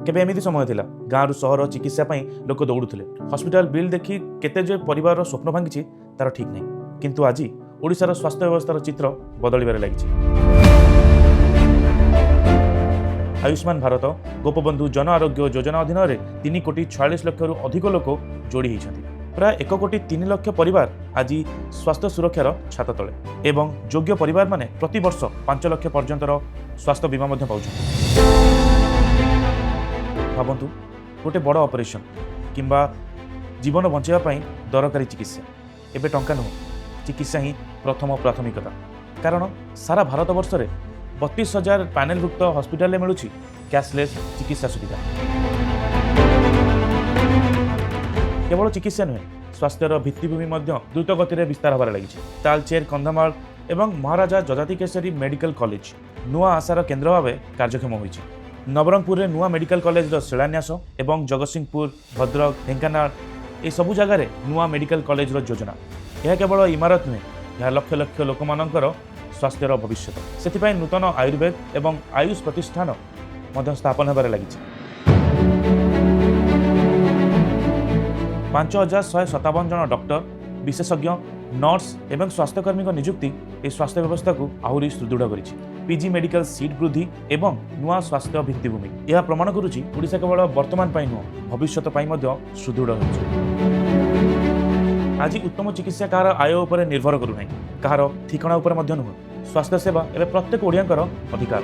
केबे एमिति समय थिला गाँव सहर चिकित्सा पई लोक दौड़ुथिले हॉस्पिटल बिल देखि केते जे परिवार स्वप्न भांगी तार ठीक नहीं किंतु आज ओडिशार स्वास्थ्य व्यवस्थार चित्र बदलिबार लागिछि। आयुष्मान भारत गोपबंधु जन आरोग्य योजना अधीन 3,46,00,000 रु अधिक लोक जोड़ी होती प्राय 1,03,00,000 परिवार आज स्वास्थ्य सुरक्षार छात तले एवं योग्य परिवार माने प्रति वर्ष 5 लाख पर्यंतर स्वास्थ्य बीमा मध्य पाउछन्ति। भावन्तु गोटे बड़ ऑपरेशन किंबा जीवन बचाइबा दरकारी चिकित्सा एबे टंका नुह चिकित्सा ही प्रथम प्राथमिकता कारण सारा भारत वर्ष में 32,000 पैनेलभुक्त हॉस्पिटल मिलूँ कैशलेस चिकित्सा सुविधा। केवल चिकित्सा नुहे स्वास्थ्यर भित्तिभूमि द्रुत गति विस्तार होबार लगी। तालचेर कंधमाल एवं महाराजा जजाति केसरी मेडिकल कॉलेज नुआ आशार केन्द्र भाव कार्यक्षम होइछि। नवरंगपुर में नुआ मेडिकल कॉलेज शिलान्यास एवं जगतसिंहपुर भद्रक ढेंकानाल ये सबु जगार नुआ मेडिकल कॉलेज योजना यह केवल इमारत नुहे यह लक्ष लक्ष लोक मानकर स्वास्थ्यर भविष्य से नूतन आयुर्वेद एवं आयुष प्रतिष्ठान स्थापन होबार लगी। 5,157 जन डॉक्टर विशेषज्ञ नर्स एवं स्वास्थ्यकर्मी नियुक्ति ए स्वास्थ्य व्यवस्था को आहुरी सुदृढ़ करिछि। पीजी मेडिकल सीट वृद्धि एवं नुआ स्वास्थ्य भित्तिभूमि यह प्रमाण करुछि ओडिशा केवल वर्तमान पाई नुह भविष्यत पाई मध्य सुदृढ़ होइछि। आज उत्तम चिकित्सा कहार आय उपर निर्भर करूना कहार ठिकाना उपर नुह स्वास्थ्य सेवा एवं प्रत्येक ओडियांकर अधिकार।